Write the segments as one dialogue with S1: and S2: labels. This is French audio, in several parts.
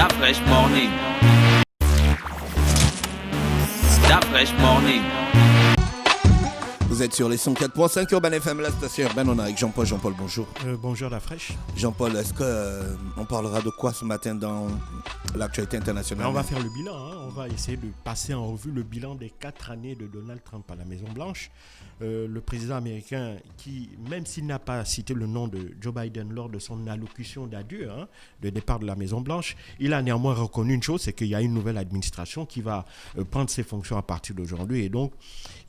S1: Fresh Morning. Fresh Morning.
S2: Vous êtes sur les 104.5 Urban FM, la station urbaine. On est avec Jean-Paul. Jean-Paul, bonjour.
S3: Bonjour la fraîche.
S2: Jean-Paul, est-ce qu'on parlera de quoi ce matin dans l'actualité internationale?
S3: On va faire le bilan. On va essayer de passer en revue le bilan des 4 années de Donald Trump à la Maison-Blanche. Le président américain qui, même s'il n'a pas cité le nom de Joe Biden lors de son allocution d'adieu, de départ de la Maison-Blanche, il a néanmoins reconnu une chose, c'est qu'il y a une nouvelle administration qui va prendre ses fonctions à partir d'aujourd'hui. Et donc,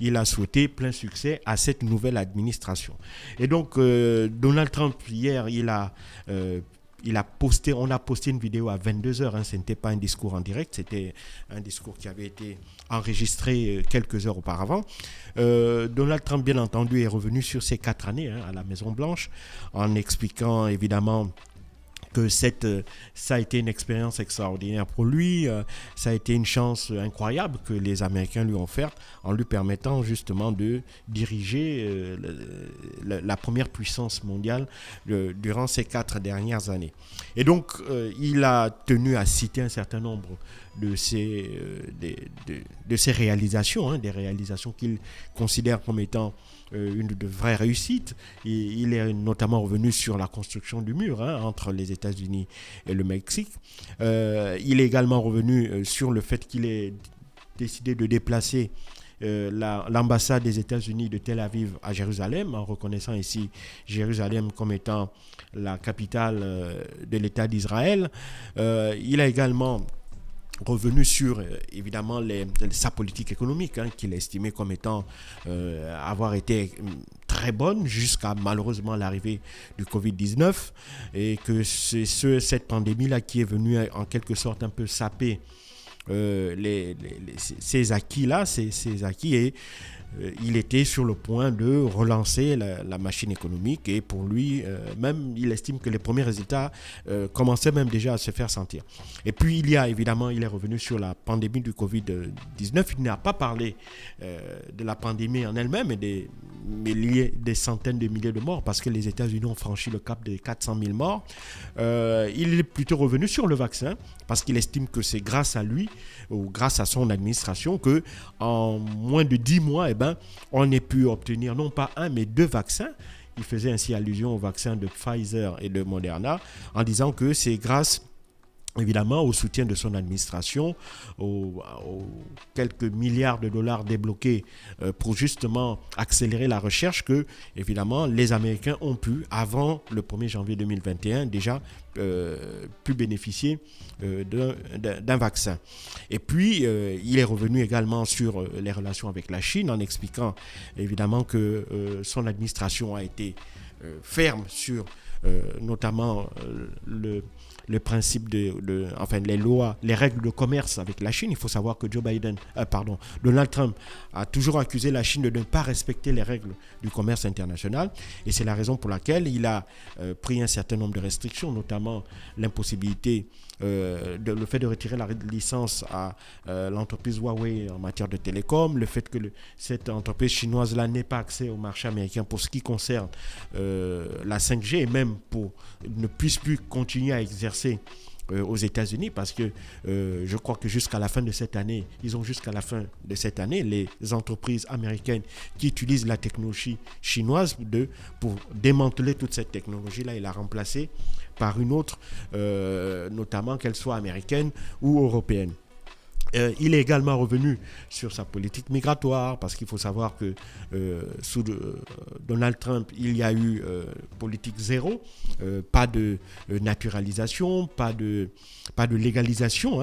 S3: il a souhaité plein succès à cette nouvelle administration. Et donc, Donald Trump, hier, on a posté une vidéo à 22h, ce n'était pas un discours en direct, c'était un discours qui avait été enregistré quelques heures auparavant. Donald Trump, bien entendu, est revenu sur ces 4 années à la Maison-Blanche, en expliquant évidemment que ça a été une expérience extraordinaire pour lui, ça a été une chance incroyable que les Américains lui ont offerte en lui permettant justement de diriger la première puissance mondiale durant ces 4 dernières années. Et donc, il a tenu à citer un certain nombre de ses réalisations, des réalisations qu'il considère comme étant une de vraies réussites. Il est notamment revenu sur la construction du mur entre les États-Unis et le Mexique. Il est également revenu sur le fait qu'il ait décidé de déplacer l'ambassade des États-Unis de Tel Aviv à Jérusalem, en reconnaissant ici Jérusalem comme étant la capitale de l'État d'Israël. Il a également revenu sur évidemment sa politique économique qu'il a estimée comme étant avoir été très bonne jusqu'à malheureusement l'arrivée du Covid-19 et que c'est cette pandémie-là qui est venue en quelque sorte un peu saper ces acquis-là, ces acquis et il était sur le point de relancer la machine économique et pour lui, même il estime que les premiers résultats commençaient même déjà à se faire sentir. Et puis il est revenu sur la pandémie du Covid-19. Il n'a pas parlé de la pandémie en elle-même, mais des centaines de milliers de morts parce que les États-Unis ont franchi le cap des 400 000 morts. Il est plutôt revenu sur le vaccin parce qu'il estime que c'est grâce à lui ou grâce à son administration que en moins de 10 mois, on a pu obtenir non pas 1 mais 2 vaccins. Il faisait ainsi allusion aux vaccins de Pfizer et de Moderna en disant que c'est grâce évidemment au soutien de son administration, aux quelques milliards de dollars débloqués pour justement accélérer la recherche que évidemment les Américains ont pu, avant le 1er janvier 2021, déjà pu bénéficier d'un vaccin. Et puis, il est revenu également sur les relations avec la Chine en expliquant évidemment que son administration a été ferme sur notamment le principe les lois, les règles de commerce avec la Chine. Il faut savoir que Donald Trump a toujours accusé la Chine de ne pas respecter les règles du commerce international et c'est la raison pour laquelle il a pris un certain nombre de restrictions, notamment l'impossibilité le fait de retirer la licence à l'entreprise Huawei en matière de télécom, le fait que cette entreprise chinoise-là n'ait pas accès au marché américain pour ce qui concerne la 5G et même ne puisse plus continuer à exercer aux États-Unis parce que je crois que jusqu'à la fin de cette année, les entreprises américaines qui utilisent la technologie chinoise pour démanteler toute cette technologie-là et la remplacer par une autre, notamment qu'elle soit américaine ou européenne. Il est également revenu sur sa politique migratoire parce qu'il faut savoir que sous Donald Trump, il y a eu politique zéro, pas de naturalisation, pas de légalisation,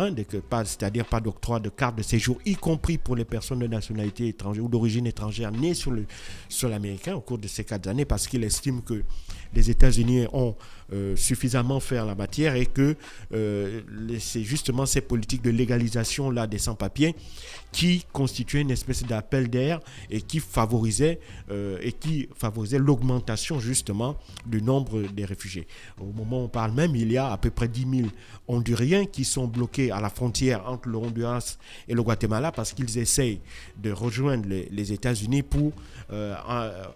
S3: c'est-à-dire pas d'octroi de carte de séjour, y compris pour les personnes de nationalité étrangère ou d'origine étrangère nées sur le sol américain au cours de ces 4 années parce qu'il estime que les États-Unis ont suffisamment fait en la matière et que c'est justement ces politiques de légalisation là des sans-papiers qui constituaient une espèce d'appel d'air et qui favorisait l'augmentation justement du nombre des réfugiés. Au moment où on parle même, il y a à peu près 10 000 Honduriens qui sont bloqués à la frontière entre le Honduras et le Guatemala parce qu'ils essayent de rejoindre les États-Unis pour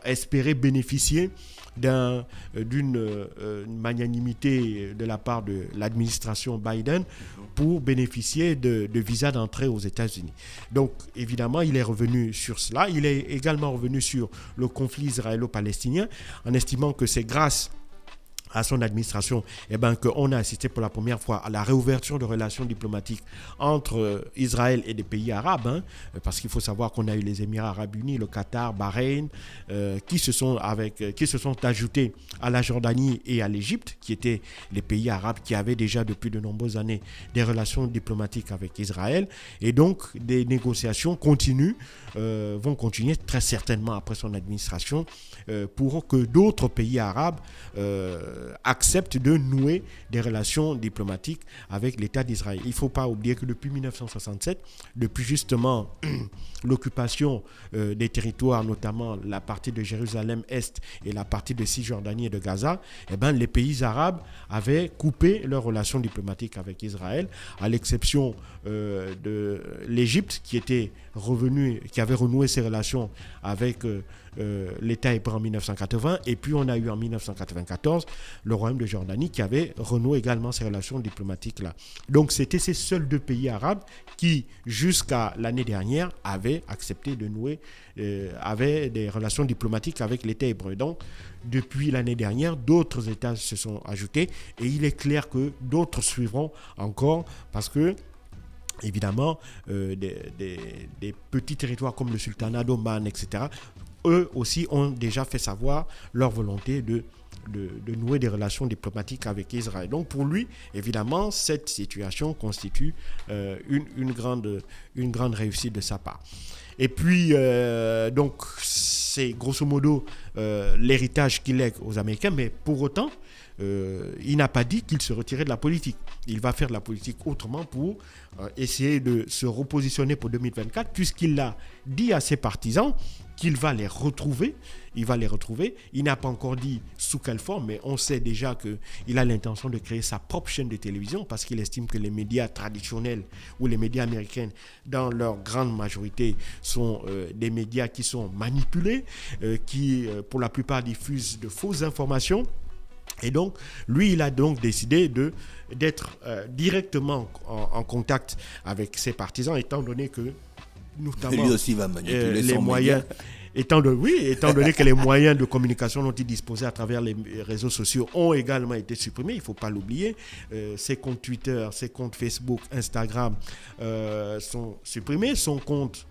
S3: espérer bénéficier d'une magnanimité de la part de l'administration Biden pour bénéficier de visas d'entrée aux États-Unis. Donc, évidemment, il est revenu sur cela. Il est également revenu sur le conflit israélo-palestinien en estimant que c'est grâce à son administration, qu'on a assisté pour la première fois à la réouverture de relations diplomatiques entre Israël et des pays arabes, parce qu'il faut savoir qu'on a eu les Émirats arabes unis, le Qatar, Bahreïn, qui se sont ajoutés à la Jordanie et à l'Égypte, qui étaient les pays arabes qui avaient déjà depuis de nombreuses années des relations diplomatiques avec Israël. Et donc, des négociations vont continuer très certainement après son administration pour que d'autres pays arabes acceptent de nouer des relations diplomatiques avec l'État d'Israël. Il ne faut pas oublier que depuis 1967, depuis justement l'occupation des territoires, notamment la partie de Jérusalem-Est et la partie de Cisjordanie et de Gaza, les pays arabes avaient coupé leurs relations diplomatiques avec Israël, à l'exception de l'Égypte qui avait renoué ses relations avec l'État hébreu en 1980, et puis on a eu en 1994 le Royaume de Jordanie qui avait renoué également ses relations diplomatiques là. Donc c'était ces seuls deux pays arabes qui, jusqu'à l'année dernière, avaient accepté de nouer, avaient des relations diplomatiques avec l'État hébreu. Donc depuis l'année dernière, d'autres États se sont ajoutés, et il est clair que d'autres suivront encore, parce que évidemment, des petits territoires comme le sultanat d'Oman, etc., eux aussi ont déjà fait savoir leur volonté de nouer des relations diplomatiques avec Israël. Donc pour lui, évidemment, cette situation constitue une grande réussite de sa part. Et puis, donc, c'est grosso modo l'héritage qu'il lègue aux Américains, mais pour autant, il n'a pas dit qu'il se retirait de la politique. Il va faire de la politique autrement pour essayer de se repositionner pour 2024, puisqu'il l'a dit à ses partisans qu'il va les retrouver. Il va les retrouver. Il n'a pas encore dit sous quelle forme, mais on sait déjà qu'il a l'intention de créer sa propre chaîne de télévision, parce qu'il estime que les médias traditionnels ou les médias américains, dans leur grande majorité, sont des médias qui sont manipulés, qui pour la plupart diffusent de fausses informations. Et donc, lui, il a donc décidé d'être directement en contact avec ses partisans, étant donné que, notamment,
S2: lui aussi va manipuler
S3: les
S2: son
S3: moyens, étant donné que les moyens de communication dont il disposait à travers les réseaux sociaux ont également été supprimés, il ne faut pas l'oublier. Ses comptes Twitter, ses comptes Facebook, Instagram sont supprimés. Son compte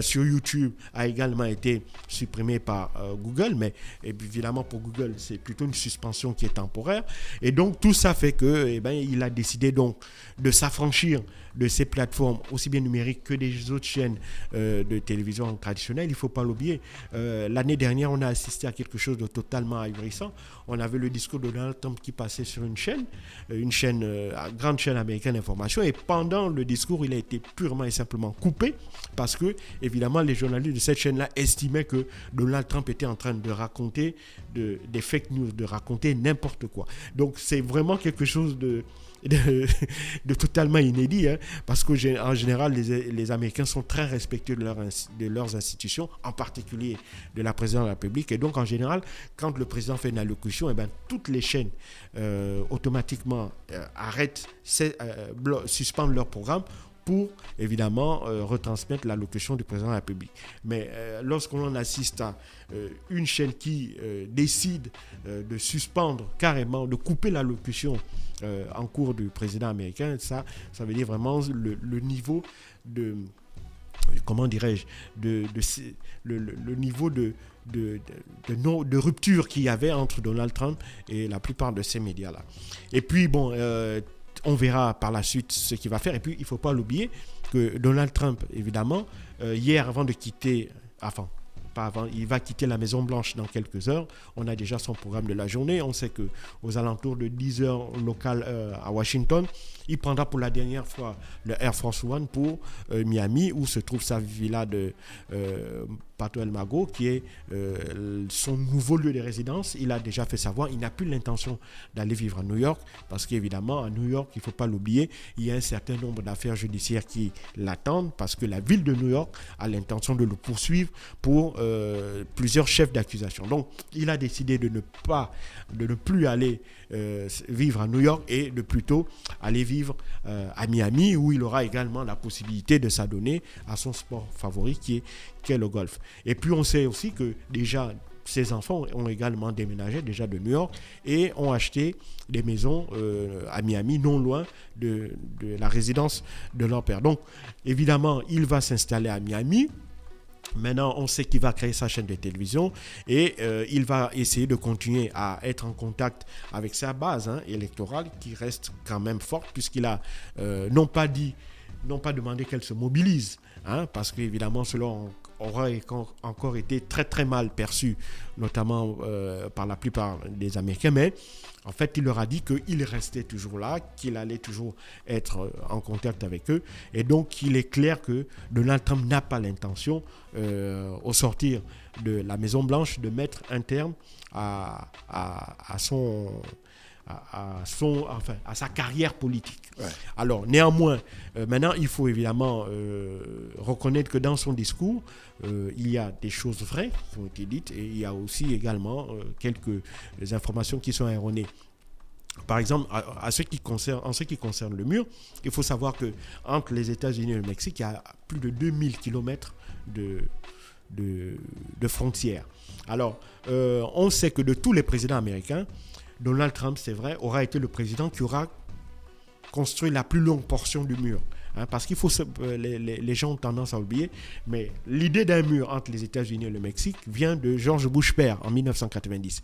S3: sur YouTube a également été supprimé par Google, mais évidemment pour Google c'est plutôt une suspension qui est temporaire, et donc tout ça fait que il a décidé donc de s'affranchir de ces plateformes aussi bien numériques que des autres chaînes de télévision traditionnelles. Il ne faut pas l'oublier, l'année dernière on a assisté à quelque chose de totalement ahurissant. On avait le discours de Donald Trump qui passait sur une grande chaîne américaine d'information, et pendant le discours il a été purement et simplement coupé, parce que évidemment les journalistes de cette chaîne-là estimaient que Donald Trump était en train de raconter des fake news, de raconter n'importe quoi. Donc c'est vraiment quelque chose de totalement inédit, parce qu'en général les Américains sont très respectueux de leurs institutions, en particulier de la présidence de la République, et donc en général quand le président fait une allocution, toutes les chaînes automatiquement suspendent leur programme pour évidemment retransmettre l'allocution du président de la République. Mais lorsqu'on assiste à une chaîne qui décide de suspendre carrément, de couper l'allocution en cours du président américain, ça veut dire vraiment le niveau de, comment dirais-je, le niveau de rupture qu'il y avait entre Donald Trump et la plupart de ces médias-là. Et puis bon, on verra par la suite ce qu'il va faire. Et puis il ne faut pas l'oublier que Donald Trump, évidemment, hier, avant de quitter, il va quitter la Maison-Blanche dans quelques heures. On a déjà son programme de la journée. On sait qu'aux alentours de 10 heures locales à Washington, il prendra pour la dernière fois le Air Force One pour Miami, où se trouve sa villa de Pato El Mago, qui est son nouveau lieu de résidence. Il a déjà fait savoir, il n'a plus l'intention d'aller vivre à New York, parce qu'évidemment, à New York, il ne faut pas l'oublier, il y a un certain nombre d'affaires judiciaires qui l'attendent, parce que la ville de New York a l'intention de le poursuivre pour plusieurs chefs d'accusation. Donc, il a décidé de ne plus aller vivre à New York et de plutôt aller vivre à Miami, où il aura également la possibilité de s'adonner à son sport favori qui est le golf. Et puis, on sait aussi que déjà, ses enfants ont également déménagé déjà de New York et ont acheté des maisons à Miami, non loin de la résidence de leur père. Donc, évidemment, il va s'installer à Miami. Maintenant, on sait qu'il va créer sa chaîne de télévision et il va essayer de continuer à être en contact avec sa base électorale qui reste quand même forte, puisqu'il a non pas demandé qu'elle se mobilise, parce qu'évidemment, cela aurait encore été très très mal perçu, notamment par la plupart des Américains, mais en fait, il leur a dit qu'il restait toujours là, qu'il allait toujours être en contact avec eux. Et donc, il est clair que Donald Trump n'a pas l'intention, au sortir de la Maison-Blanche, de mettre un terme à sa carrière politique. Ouais. Alors, néanmoins, maintenant, il faut évidemment reconnaître que dans son discours, il y a des choses vraies qui ont été dites et il y a aussi également quelques informations qui sont erronées. Par exemple, en ce qui concerne le mur, il faut savoir qu'entre les États-Unis et le Mexique, il y a plus de 2000 km de frontières. Alors, on sait que de tous les présidents américains, Donald Trump, c'est vrai, aura été le président qui aura construit la plus longue portion du mur. Parce qu'il faut les gens ont tendance à oublier, mais l'idée d'un mur entre les États-Unis et le Mexique vient de George Bush père en 1990.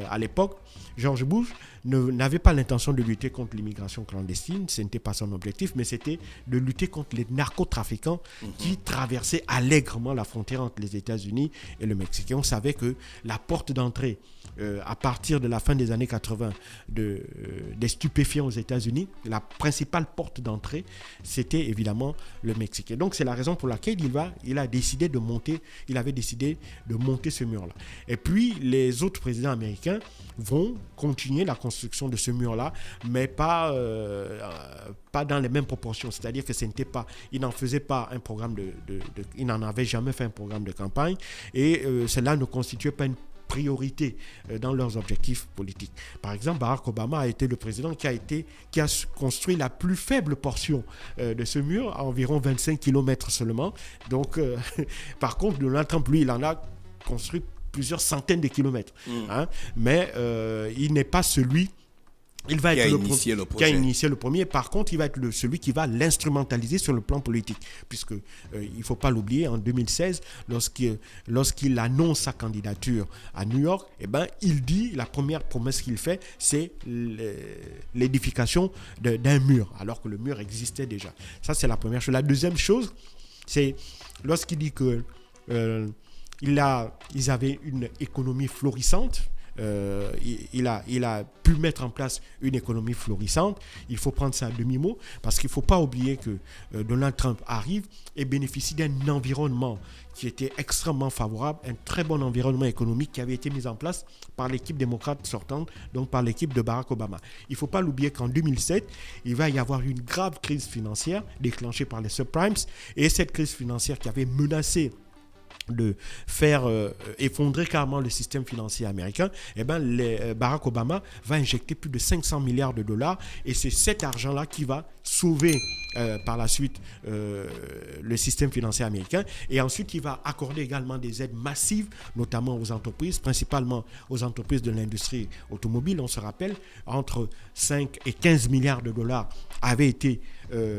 S3: À l'époque, George Bush n'avait pas l'intention de lutter contre l'immigration clandestine, ce n'était pas son objectif, mais c'était de lutter contre les narcotrafiquants qui traversaient allègrement la frontière entre les États-Unis et le Mexique. Et on savait que la porte d'entrée, à partir de la fin des années 80, des stupéfiants aux États-Unis, la principale porte d'entrée, c'était évidemment le Mexique. Et donc, c'est la raison pour laquelle il avait décidé de monter ce mur-là. Et puis, les autres présidents américains vont continuer la construction de ce mur-là, mais pas dans les mêmes proportions. C'est-à-dire que il n'en faisait pas un programme il n'en avait jamais fait un programme de campagne et cela ne constituait pas une priorité dans leurs objectifs politiques. Par exemple, Barack Obama a été le président qui a construit la plus faible portion de ce mur, à environ 25 km seulement. Donc, par contre, Donald Trump, lui, il en a construit plusieurs centaines de kilomètres. Mais il n'est pas celui qui a initié le premier. Par contre, il va être celui qui va l'instrumentaliser sur le plan politique. Puisque, il ne faut pas l'oublier, en 2016, lorsqu'il annonce sa candidature à New York, il dit, la première promesse qu'il fait, c'est l'édification d'un mur, alors que le mur existait déjà. Ça, c'est la première chose. La deuxième chose, c'est lorsqu'il dit que ils avaient une économie florissante. Il a pu mettre en place une économie florissante. Il faut prendre ça à demi-mot parce qu'il ne faut pas oublier que Donald Trump arrive et bénéficie d'un environnement qui était extrêmement favorable, un très bon environnement économique qui avait été mis en place par l'équipe démocrate sortante, donc par l'équipe de Barack Obama. Il ne faut pas l'oublier qu'en 2007, il va y avoir une grave crise financière déclenchée par les subprimes et cette crise financière qui avait menacé de faire effondrer carrément le système financier américain, Barack Obama va injecter plus de 500 milliards de dollars et c'est cet argent-là qui va sauver par la suite le système financier américain et ensuite il va accorder également des aides massives, notamment aux entreprises, principalement aux entreprises de l'industrie automobile. On se rappelle, entre 5 et 15 milliards de dollars avaient été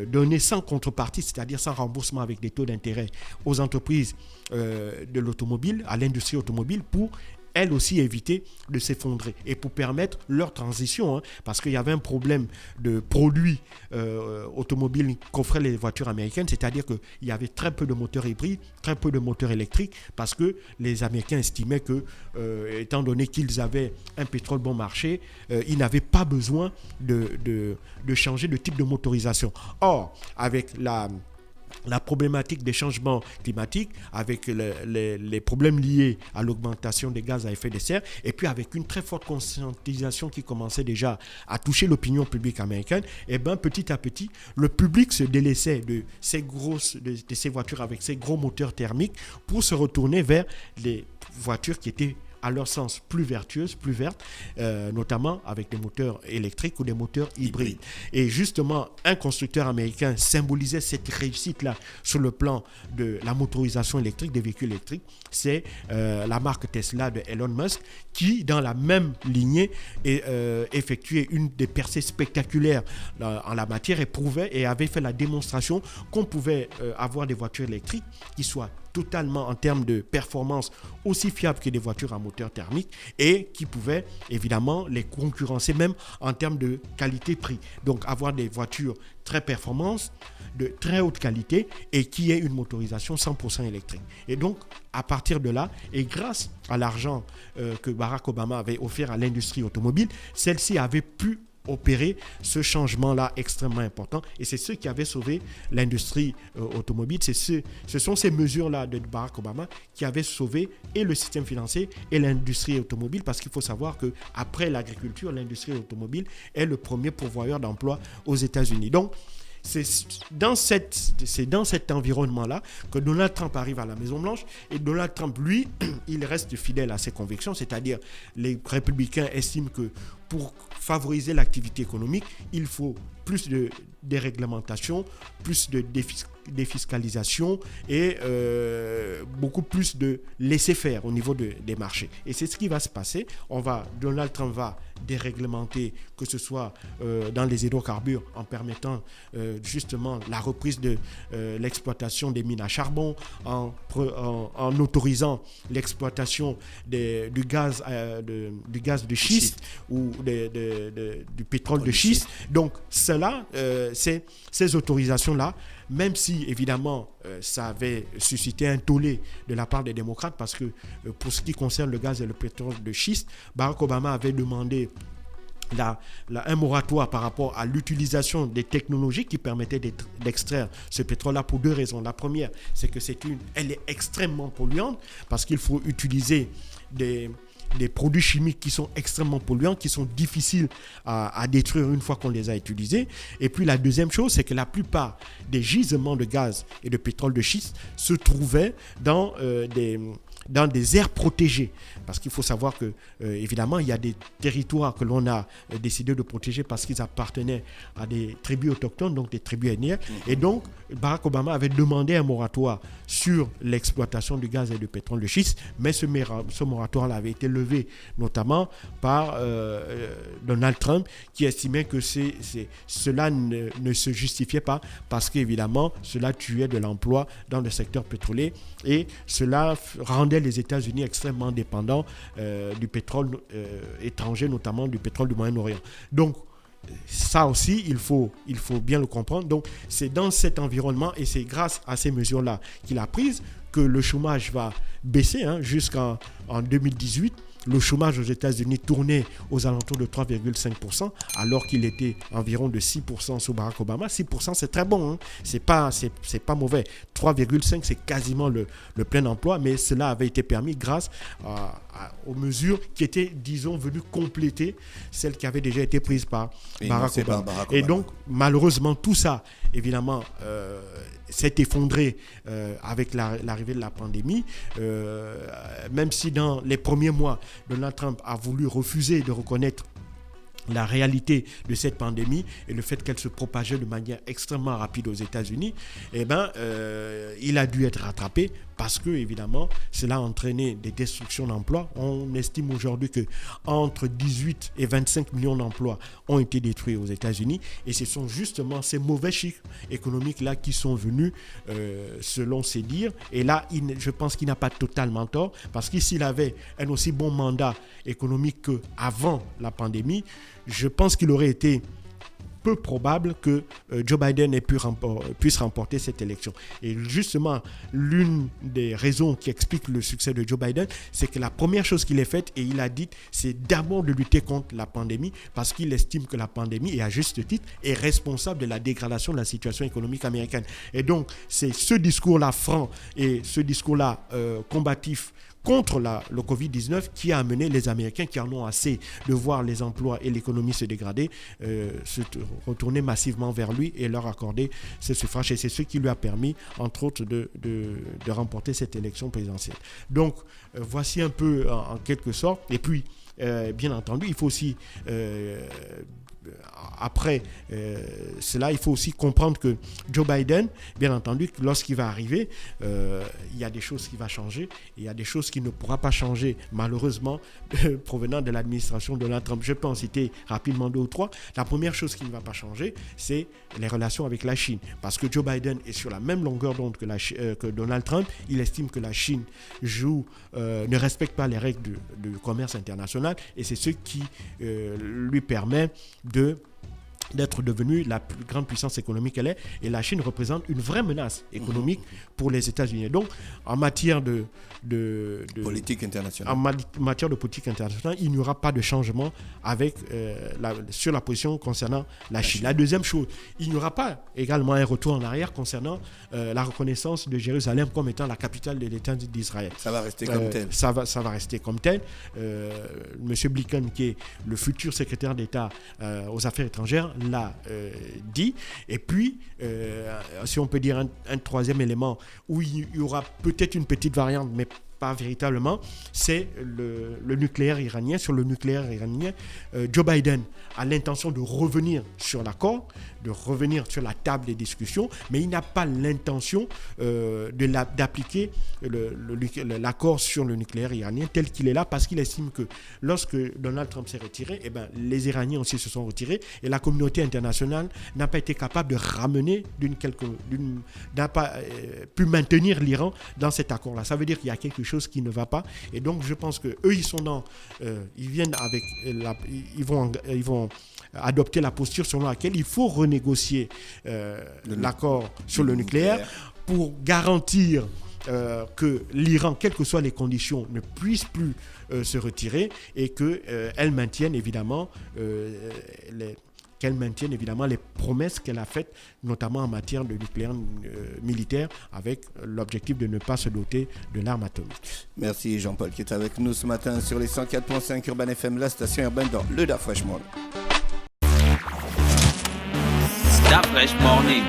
S3: donnés sans contrepartie, c'est-à-dire sans remboursement avec des taux d'intérêt aux entreprises de l'automobile, à l'industrie automobile pour elles aussi éviter de s'effondrer et pour permettre leur transition, parce qu'il y avait un problème de produits automobiles qu'offraient les voitures américaines, c'est-à-dire qu'il y avait très peu de moteurs hybrides, très peu de moteurs électriques, parce que les Américains estimaient que, étant donné qu'ils avaient un pétrole bon marché, ils n'avaient pas besoin de changer de type de motorisation. Or, avec la problématique des changements climatiques, avec les problèmes liés à l'augmentation des gaz à effet de serre, et puis avec une très forte conscientisation qui commençait déjà à toucher l'opinion publique américaine, et bien petit à petit, le public se délaissait de ces voitures avec ces gros moteurs thermiques pour se retourner vers les voitures qui étaient à leur sens plus vertueuses, plus vertes, notamment avec des moteurs électriques ou des moteurs hybrides. Et justement, un constructeur américain symbolisait cette réussite-là sur le plan de la motorisation électrique, des véhicules électriques. C'est la marque Tesla de Elon Musk qui, dans la même lignée, effectuait une des percées spectaculaires en la matière et avait fait la démonstration qu'on pouvait avoir des voitures électriques qui soient totalement en termes de performance aussi fiables que des voitures à moteur thermique et qui pouvaient évidemment les concurrencer même en termes de qualité-prix. Donc avoir des voitures très performantes, de très haute qualité et qui aient une motorisation 100% électrique. Et donc à partir de là, et grâce à l'argent que Barack Obama avait offert à l'industrie automobile, celle-ci avait pu opérer ce changement-là extrêmement important et c'est ce qui avait sauvé l'industrie automobile. Ce sont ces mesures-là de Barack Obama qui avaient sauvé et le système financier et l'industrie automobile, parce qu'il faut savoir qu'après l'agriculture, l'industrie automobile est le premier pourvoyeur d'emplois aux États-Unis. Donc, c'est dans cet environnement-là que Donald Trump arrive à la Maison-Blanche et Donald Trump, lui, il reste fidèle à ses convictions, c'est-à-dire les républicains estiment que pour favoriser l'activité économique, il faut plus de déréglementation, plus de défiscalisation et beaucoup plus de laisser-faire au niveau des marchés. Et c'est ce qui va se passer. Donald Trump va déréglementer, que ce soit dans les hydrocarbures, en permettant justement la reprise de l'exploitation des mines à charbon, en autorisant l'exploitation du gaz de schiste ou du pétrole de schiste. Donc cela, ces autorisations-là, même si évidemment ça avait suscité un tollé de la part des démocrates, parce que pour ce qui concerne le gaz et le pétrole de schiste, Barack Obama avait demandé un moratoire par rapport à l'utilisation des technologies qui permettaient d'extraire ce pétrole-là pour deux raisons. La première, c'est que elle est extrêmement polluante, parce qu'il faut utiliser des produits chimiques qui sont extrêmement polluants, qui sont difficiles à détruire une fois qu'on les a utilisés. Et puis la deuxième chose, c'est que la plupart des gisements de gaz et de pétrole de schiste se trouvaient dans des aires protégées. Parce qu'il faut savoir que, évidemment, il y a des territoires que l'on a décidé de protéger parce qu'ils appartenaient à des tribus autochtones, donc des tribus aînées. Et donc, Barack Obama avait demandé un moratoire sur l'exploitation du gaz et du pétrole de schiste, mais ce moratoire avait été levé notamment par Donald Trump, qui estimait que cela ne se justifiait pas parce qu'évidemment, cela tuait de l'emploi dans le secteur pétrolier et cela rendait les États-Unis extrêmement dépendants du pétrole étranger, notamment du pétrole du Moyen-Orient. Donc, ça aussi, il faut bien le comprendre. Donc, c'est dans cet environnement et c'est grâce à ces mesures-là qu'il a prises que le chômage va baisser jusqu'en 2018. Le chômage aux États-Unis tournait aux alentours de 3,5%, alors qu'il était environ de 6% sous Barack Obama. 6%, c'est très bon, c'est pas mauvais. 3,5%, c'est quasiment le plein emploi, mais cela avait été permis grâce aux mesures qui étaient, disons, venues compléter celles qui avaient déjà été prises par Barack Obama. Et donc, malheureusement, tout ça, évidemment, s'est effondré avec l'arrivée de la pandémie, même si dans les premiers mois, Donald Trump a voulu refuser de reconnaître la réalité de cette pandémie et le fait qu'elle se propageait de manière extrêmement rapide aux États-Unis, il a dû être rattrapé parce que, évidemment, cela a entraîné des destructions d'emplois. On estime aujourd'hui que entre 18 et 25 millions d'emplois ont été détruits aux États-Unis et ce sont justement ces mauvais chiffres économiques-là qui sont venus selon ses dires. Et là, je pense qu'il n'a pas totalement tort parce que s'il avait un aussi bon mandat économique qu'avant la pandémie, je pense qu'il aurait été peu probable que Joe Biden puisse remporter cette élection. Et justement, l'une des raisons qui explique le succès de Joe Biden, c'est que la première chose qu'il a faite, et il a dit, c'est d'abord de lutter contre la pandémie, parce qu'il estime que la pandémie, et à juste titre, est responsable de la dégradation de la situation économique américaine. Et donc, c'est ce discours-là franc et ce discours-là combatif contre le Covid-19 qui a amené les Américains qui en ont assez de voir les emplois et l'économie se dégrader, se retourner massivement vers lui et leur accorder ce suffrage. Et c'est ce qui lui a permis, entre autres, de remporter cette élection présidentielle. Donc, voici un peu en quelque sorte. Et puis, bien entendu, il faut aussi... après cela, il faut aussi comprendre que Joe Biden, bien entendu, lorsqu'il va arriver, il y a des choses qui vont changer, et il y a des choses qui ne pourra pas changer, malheureusement, provenant de l'administration de Donald Trump. Je peux en citer rapidement 2 ou 3. La première chose qui ne va pas changer, c'est les relations avec la Chine, parce que Joe Biden est sur la même longueur d'onde que Donald Trump. Il estime que la Chine ne respecte pas les règles du commerce international, et c'est ce qui lui permet d'être devenue la plus grande puissance économique qu'elle est, et la Chine représente une vraie menace économique pour les États-Unis. Donc, en matière de
S2: politique internationale.
S3: En matière de politique internationale, il n'y aura pas de changement sur la position concernant la Chine. La deuxième chose, il n'y aura pas également un retour en arrière concernant la reconnaissance de Jérusalem comme étant la capitale de l'État d'Israël.
S2: Ça va rester comme tel.
S3: Ça va rester comme tel. Monsieur Blinken, qui est le futur secrétaire d'État aux affaires étrangères, l'a dit. Et puis, si on peut dire un troisième élément où il y aura peut-être une petite variante, mais pas véritablement, c'est le nucléaire iranien. Sur le nucléaire iranien, Joe Biden a l'intention de revenir sur l'accord, de revenir sur la table des discussions, mais il n'a pas l'intention d'appliquer l'accord sur le nucléaire iranien tel qu'il est là, parce qu'il estime que lorsque Donald Trump s'est retiré, les Iraniens aussi se sont retirés, et la communauté internationale n'a pas été capable de ramener n'a pas pu maintenir l'Iran dans cet accord-là. Ça veut dire qu'il y a quelque chose qui ne va pas, et donc je pense que eux ils viennent avec ils vont adopter la posture selon laquelle il faut renégocier l'accord sur le nucléaire pour garantir que l'Iran, quelles que soient les conditions, ne puisse plus se retirer, et qu'elle maintienne évidemment les promesses qu'elle a faites, notamment en matière de nucléaire militaire, avec l'objectif de ne pas se doter de l'arme atomique.
S2: Merci Jean-Paul qui est avec nous ce matin sur les 104.5 Urban FM, la station urbaine dans le Da Fresh Morning.
S1: Da Fresh Morning.